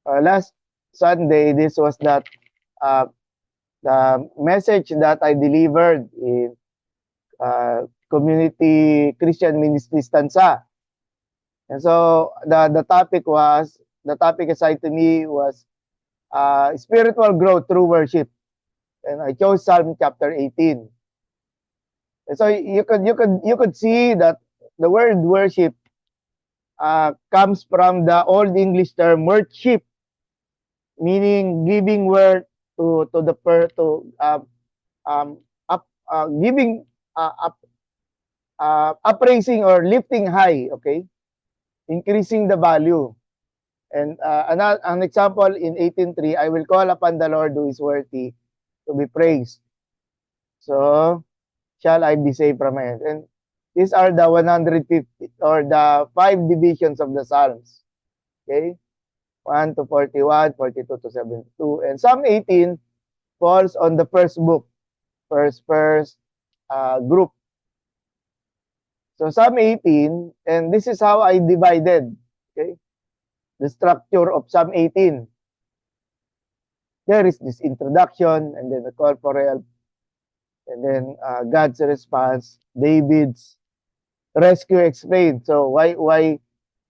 Last Sunday, this was uh, the message that I delivered in Community Christian Ministry Stanza. And so the topic assigned to me was spiritual growth through worship. And I chose Psalm chapter 18. And so you could see that the word worship comes from the Old English term worship, meaning giving worth to the per to up giving up appraising or lifting high, okay, increasing the value. And an example in 18:3, I will call upon the Lord who is worthy to be praised. So shall I be saved from my end. And these are the 150 or the five divisions of the Psalms. Okay? 1 to 41, 42 to 72. And Psalm 18 falls on the first book, first group. So Psalm 18, and this is how I divided, okay, the structure of Psalm 18. There is this introduction, and then the call for help, and then God's response, David's rescue explained. So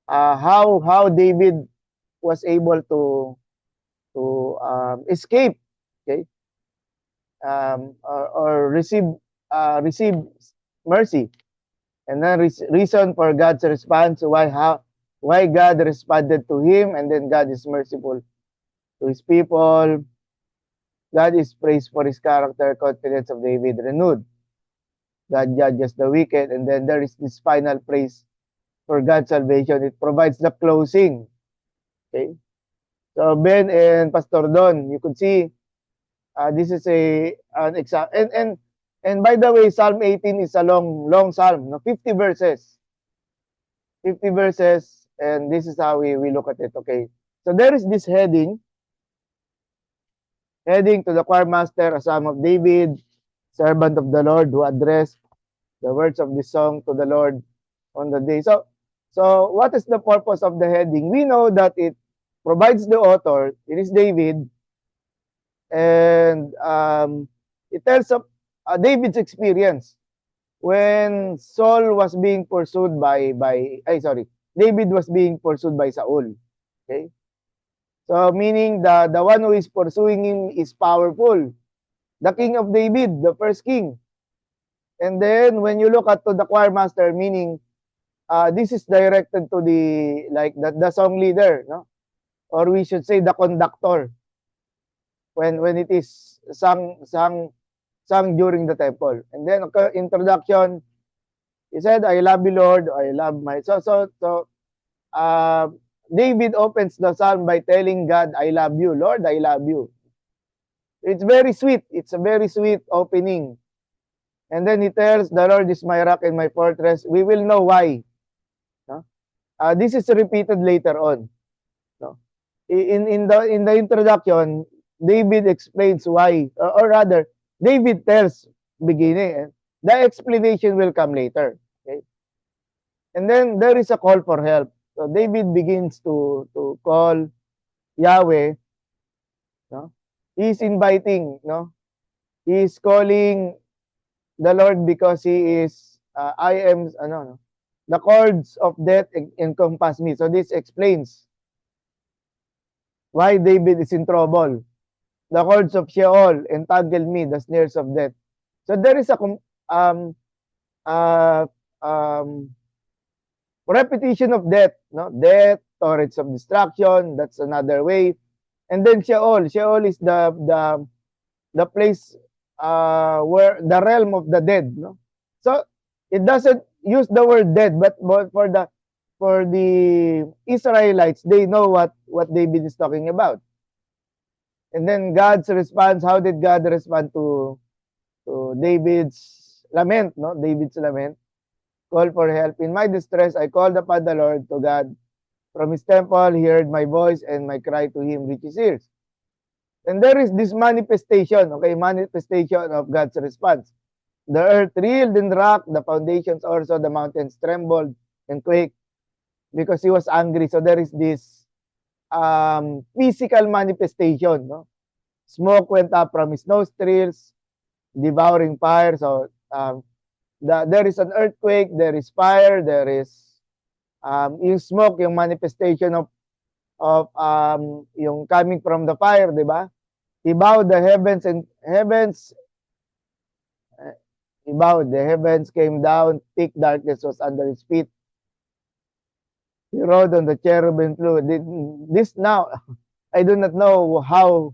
how David was able to escape, okay, or receive mercy, and then reason for God's response, why God responded to him, and then God is merciful to his people. God is praised for his character, confidence of David renewed. God judges the wicked, and then there is this final praise for God's salvation. It provides the closing. Okay, so Ben and Pastor Don, you could see this is an example. And by the way, Psalm 18 is a long psalm, no, 50 verses. 50 verses, and this is how we look at it. Okay, so there is this heading to the choir master, a psalm of David, servant of the Lord, who addressed the words of this song to the Lord on the day. So what is the purpose of the heading? We know that it provides the author. It is David, and it tells of David's experience when Saul was being pursued David was being pursued by Saul. Okay, so meaning the one who is pursuing him is powerful, the king of David, the first king. And then when you look at to the choir master, meaning this is directed to the song leader, no, or we should say the conductor, when it is sung during the temple. And then introduction, he said, I love you, Lord, I love my uh, David opens the psalm by telling God, I love you, Lord, I love you. It's very sweet. It's a very sweet opening. And then he tells, the Lord is my rock and my fortress. We will know why. No? This is repeated later on. No? In the introduction, David explains why, or rather, David tells beginning. The explanation will come later. Okay? And then there is a call for help. So David begins to call Yahweh. No? He's inviting. No? He's calling the Lord because he is the cords of death encompass me. So this explains why David is in trouble. The cords of Sheol entangled me, the snares of death. So there is a uh, um, repetition of death, no? Death, torrents of destruction, that's another way. And then Sheol. Sheol is the place where the realm of the dead, no? So it doesn't use the word dead, but for the Israelites, they know what David is talking about. And then God's response, how did God respond to David's lament, no? David's lament, call for help. In my distress, I called upon the Lord, to God. From his temple, he heard my voice, and my cry to him reached his ears. And there is this manifestation, okay, manifestation of God's response. The earth reeled and rocked, the foundations also, the mountains trembled and quaked because he was angry. So there is this physical manifestation, no? Smoke went up from his nostrils, devouring fire. So, there is an earthquake, there is fire, there is yung smoke, yung manifestation of yung coming from the fire, di ba? He bowed the heavens and heavens, he bowed, the heavens came down, thick darkness was under his feet. He rode on the cherubim flew. This now, I do not know how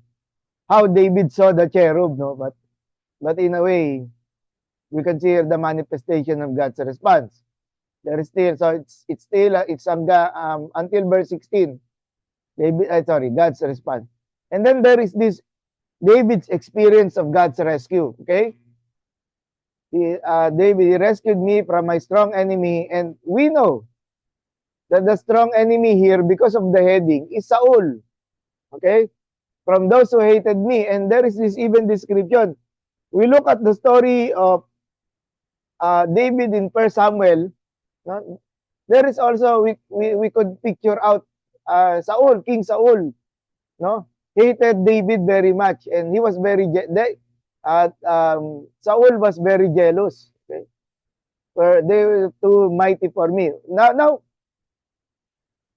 David saw the cherub, no? But in a way, we can see the manifestation of God's response. There is still, so it's still, until verse 16. God's response. And then there is this David's experience of God's rescue, okay? David rescued me from my strong enemy, and we know that the strong enemy here, because of the heading, is Saul, okay? From those who hated me, and there is this even description. We look at the story of David in 1 Samuel, no? There is also, we could picture out Saul, King Saul, no? Hated David very much, and he was very Saul was very jealous. Okay? For they were too mighty for me. Now,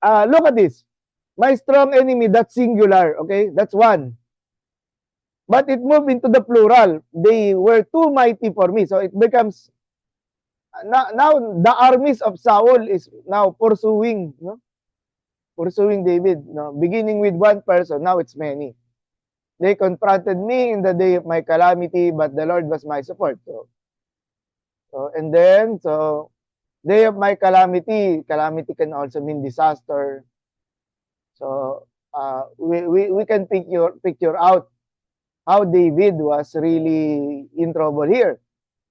look at this. My strong enemy, that's singular. Okay, that's one. But it moved into the plural. They were too mighty for me, so it becomes now the armies of Saul is now pursuing, no? Pursuing David, no? Beginning with one person, now it's many. They confronted me in the day of my calamity, but the Lord was my support. So day of my calamity can also mean disaster. So we can picture out how David was really in trouble here.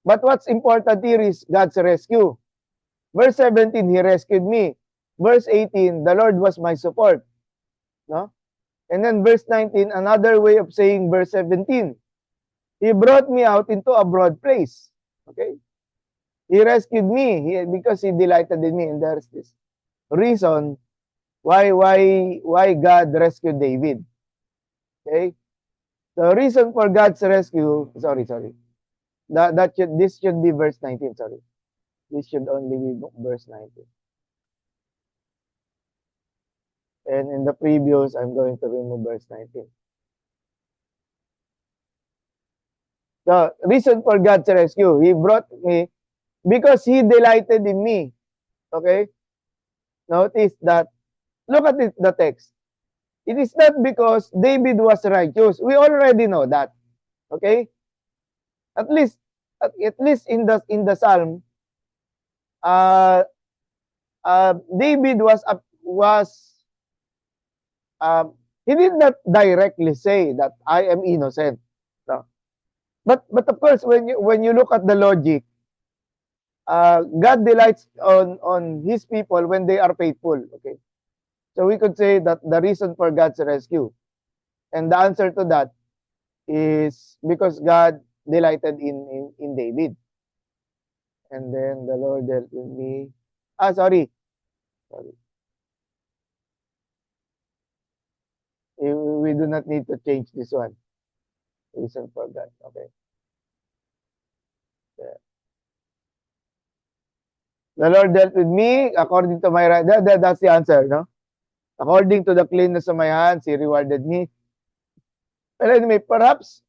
But what's important here is God's rescue. Verse 17, he rescued me. Verse 18, the Lord was my support. No? And then verse 19, another way of saying verse 17, he brought me out into a broad place. Okay? He rescued me because he delighted in me. And there's this reason why God rescued David. Okay? The reason for God's rescue, this should be verse 19, sorry. This should only be verse 19. And in the previous, I'm going to remove verse 19. The reason for God's rescue, he brought me because he delighted in me. Okay? Notice that, look at the text. It is not because David was righteous. We already know that. Okay? At least in the Psalm, David he did not directly say that I am innocent. No. But of course, when you look at the logic, God delights on His people when they are faithful. Okay, so we could say that the reason for God's rescue, and the answer to that is because God delighted in David. And then the Lord dealt with me. Sorry. We do not need to change this one. Reason for God. Okay. Yeah. The Lord dealt with me according to my right. That's the answer, no? According to the cleanness of my hands, He rewarded me. Well, anyway, perhaps,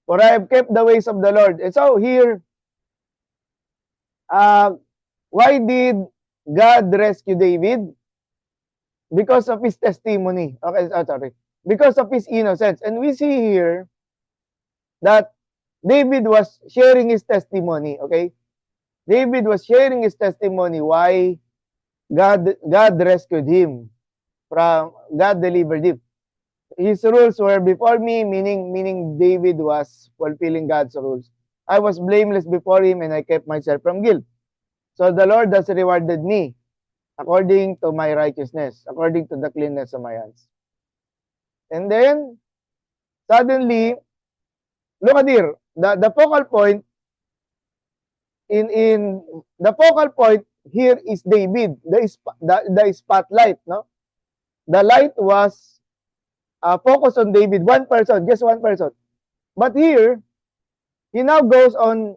for I have kept the ways of the Lord. And so here, why did God rescue David? Because of his testimony. Okay, sorry. Because of his innocence. And we see here that David was sharing his testimony. Okay? David was sharing his testimony why God rescued him. God delivered him. His rules were before me, meaning David was fulfilling God's rules. I was blameless before him and I kept myself from guilt. So the Lord has rewarded me according to my righteousness, according to the cleanness of my hands. And then, suddenly, look at here, the focal point the focal point here is David, the spotlight, no? the light was focused on David, one person, just one person. But here, he now goes on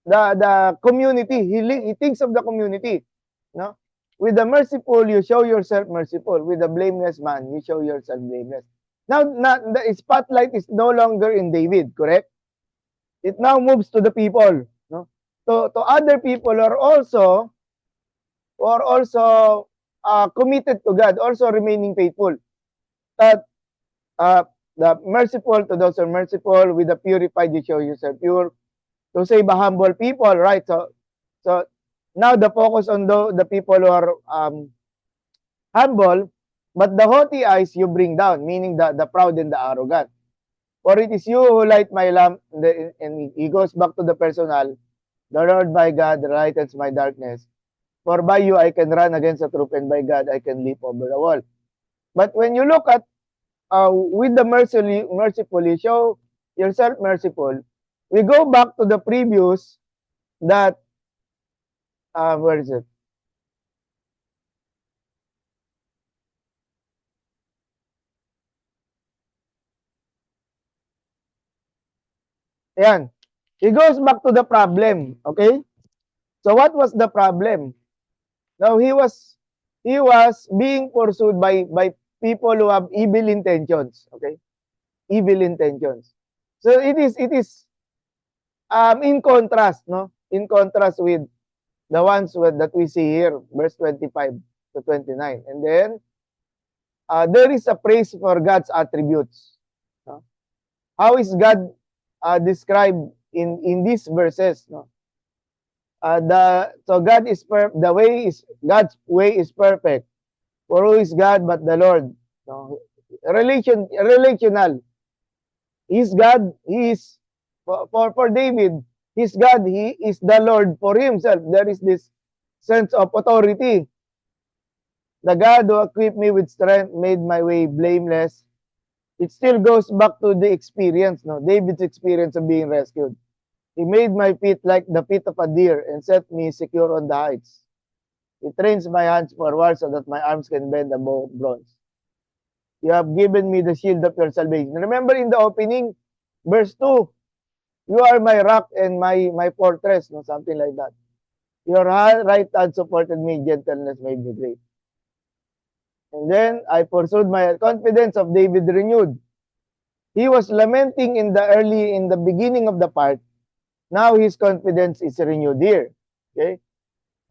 the community. He thinks of the community. No? With the merciful, you show yourself merciful. With the blameless man, you show yourself blameless. Now, the spotlight is no longer in David, correct? It now moves to the people. No? To other people who are also committed to God, also remaining faithful. That the merciful to those who are merciful, with the purified you show yourself pure. To save a humble people, right? So now the focus on the people who are humble, but the haughty eyes you bring down, meaning the proud and the arrogant. For it is you who light my lamp, and he goes back to the personal. The Lord my God lightens my darkness. For by you I can run against the troop, and by God I can leap over the wall. But when you look at with the merciful, you show yourself merciful. We go back to the previous that where is it? Ayan. He goes back to the problem. Okay? So what was the problem? Now he was being pursued by people who have evil intentions. Okay? Evil intentions. So it is in contrast, no? In contrast with the ones that we see here, verse 25 to 29. And then there is a praise for God's attributes. No? How is God described in these verses? No? God is God's way is perfect. For who is God but the Lord? No? Relational. He's God. He is for David. He's God. He is the Lord for himself. There is this sense of authority. The God who equipped me with strength made my way blameless. It still goes back to the experience, no? David's experience of being rescued. He made my feet like the feet of a deer and set me secure on the heights. He trains my hands for war so that my arms can bend a bow of bronze. You have given me the shield of your salvation. Remember in the opening, verse 2, you are my rock and my fortress, no? Something like that. Your right hand supported me, gentleness made me great. And then I pursued my confidence of David renewed. He was lamenting in the beginning of the part. Now his confidence is renewed here. Okay?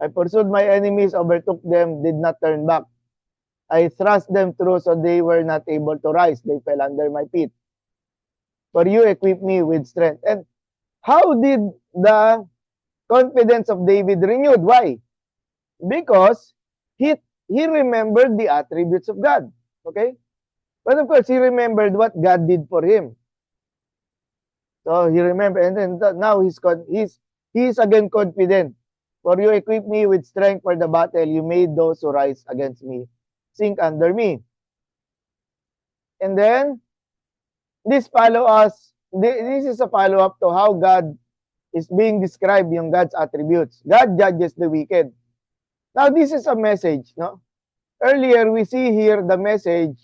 I pursued my enemies, overtook them, did not turn back. I thrust them through so they were not able to rise. They fell under my feet. For you equip me with strength. And how did the confidence of David renewed? Why? Because he remembered the attributes of God. Okay? But of course, he remembered what God did for him. So he remembered, and then now he's again confident. For you equip me with strength for the battle. You made those who rise against me sink under me. And then this is a follow-up to how God is being described, yung God's attributes. God judges the wicked. Now this is a message, no? Earlier we see here the message.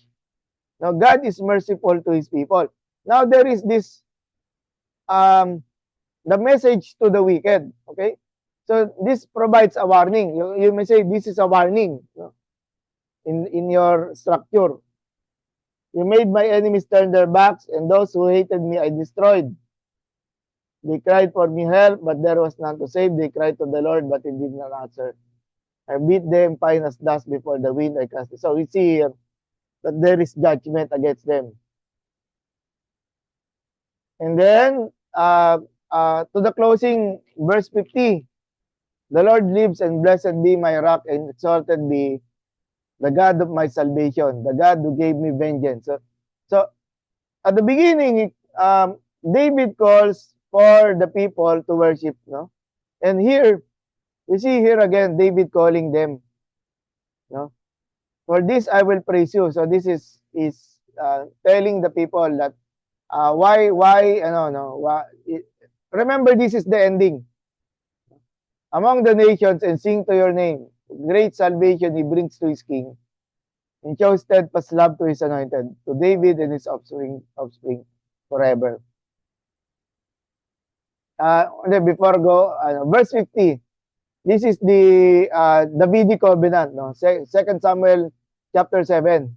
Now God is merciful to his people. Now there is this the message to the wicked. Okay? So this provides a warning. You may say this is a warning, no? In your structure. You made my enemies turn their backs, and those who hated me I destroyed. They cried for me help, but there was none to save. They cried to the Lord, but he did not answer. I beat them fine as dust before the wind. I cast it. So we see here that there is judgment against them. And then to the closing, verse 50. The Lord lives, and blessed be my rock, and exalted be the God of my salvation, the God who gave me vengeance. So at the beginning, David calls for the people to worship, no? And here, we see here again, David calling them, no? For this I will praise you. So this is telling the people that why, remember this is the ending. Among the nations and sing to your name. Great salvation he brings to his king. and shows steadfast love to his anointed, to David and his offspring forever. Before go, verse 50. This is the Davidic covenant, no? Second Samuel chapter 7.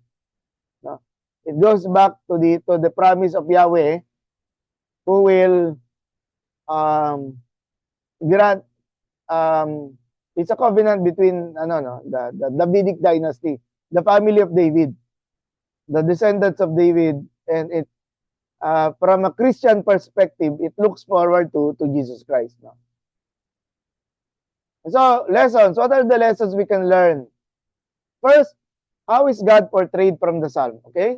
No? It goes back to the promise of Yahweh, who will grant it's a covenant between the Davidic dynasty, the family of David, the descendants of David, and it from a Christian perspective, it looks forward to Jesus Christ. No? So, lessons. What are the lessons we can learn? First, how is God portrayed from the Psalm? Okay?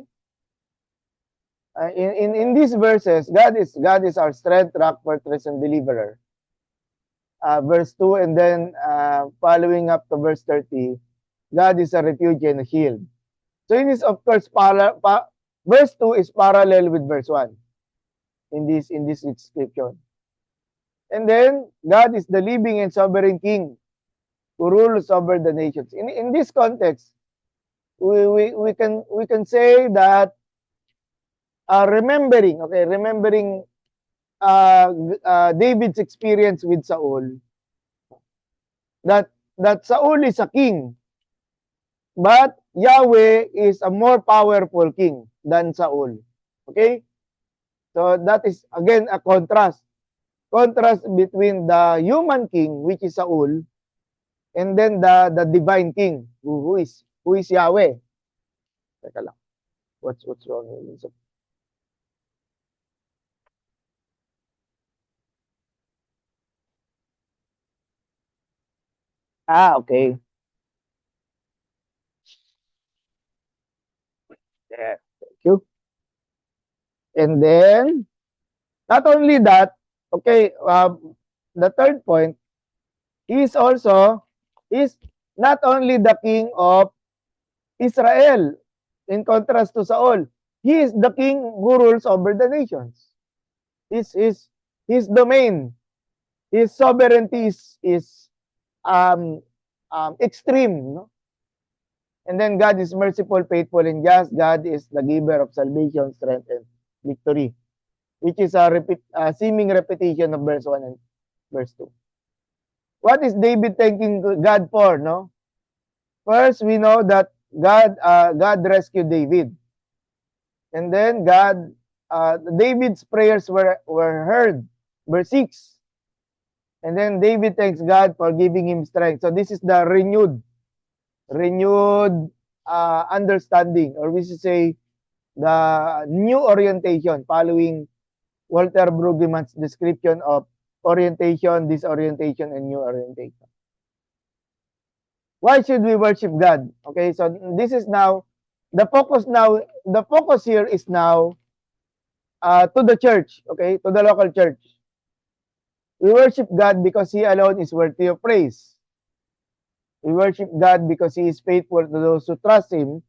In these verses, God is our strength, rock, fortress, and deliverer. Verse 2, and then following up to verse 30, God is a refuge and a shield. So it is, of course, verse 2 is parallel with verse 1 in this description. And then, God is the living and sovereign King who rules over the nations. In this context, we can say that remembering David's experience with Saul, that Saul is a king, but Yahweh is a more powerful king than Saul. Okay? So that is again a contrast between the human king, which is Saul, and then the divine king, who is Yahweh. Teka lang. What's wrong with this? Okay. Yeah, thank you. And then, not only that, okay, the third point, he is not only the king of Israel, in contrast to Saul. He is the king who rules over the nations. His domain, his sovereignty is extreme. No? And then God is merciful, faithful, and just. God is the giver of salvation, strength, and victory, which is a seeming repetition of verse 1 and verse 2. What is David thanking God for? No? First, we know that God rescued David. And then David's prayers were heard. Verse 6. And then David thanks God for giving him strength. So this is the renewed understanding, or we should say the new orientation following Walter Brueggemann's description of orientation, disorientation, and new orientation. Why should we worship God? Okay, so this is now the focus. Now the focus here is now to the church. Okay, to the local church. We worship God because He alone is worthy of praise. We worship God because He is faithful to those who trust Him,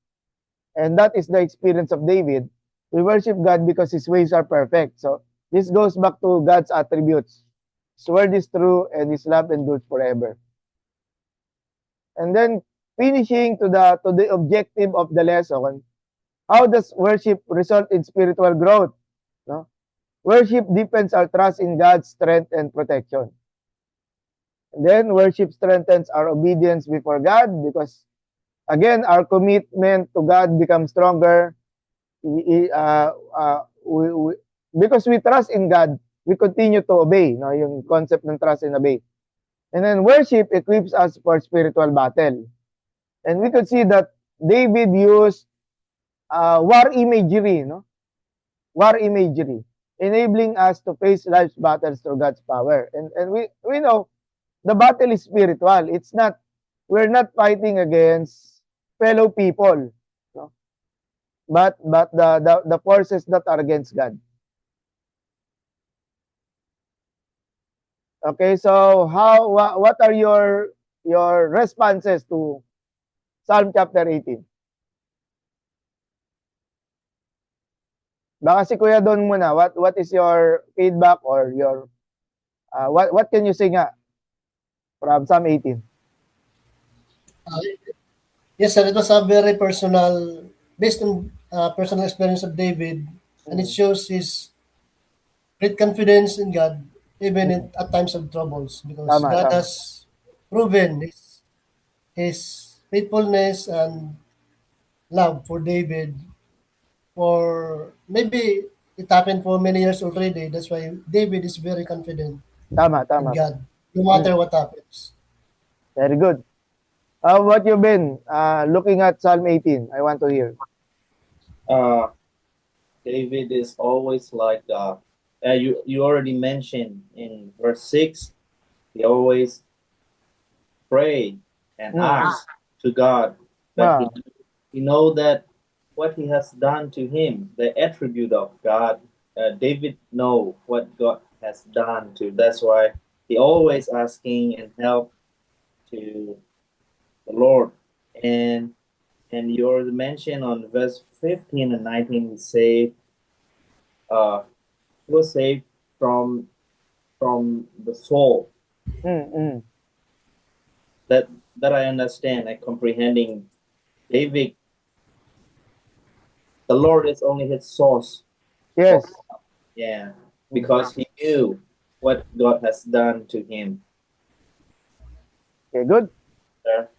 and that is the experience of David. We worship God because His ways are perfect. So this goes back to God's attributes. His word is true, and His love endures forever. And then finishing to the objective of the lesson, how does worship result in spiritual growth? No? Worship deepens our trust in God's strength and protection. And then worship strengthens our obedience before God, because again, our commitment to God becomes stronger. Because we trust in God, we continue to obey. No? Yung concept ng trust and obey. And then worship equips us for spiritual battle. And we could see that David used war imagery, no? War imagery, enabling us to face life's battles through God's power. And we know the battle is spiritual. It's not, we're not fighting against fellow people, no? But the forces that are against God. Okay, so what are your responses to Psalm chapter 18? Baka si Kuya Don muna, what is your feedback or your what can you say nga from Psalm 18? Yes, sir. It was a very personal, based on personal experience of David, and it Mm. shows his great confidence in God, even Mm. at times of troubles, because Tama, God tama. has proven his faithfulness and love for David. For maybe it happened for many years already. That's why David is very confident Tama, in tama. God, no Mm. matter what happens. Very good. How about you, Ben? Looking at Psalm 18, I want to hear. Uh, David is always like you already mentioned in verse 6. He always pray and Mm. ask to God, but Ah, he know that what he has done to him, the attribute of God. David know what God has done to. That's why he always asking and help to the Lord. And and you already mentioned on verse 15 and 19, he say, uh, he was saved from the soul. mm, mm. That that I understand and comprehending. David, the Lord is only his source for, Yes. yeah, Mm. because he knew what God has done to him. Okay, good. Sir.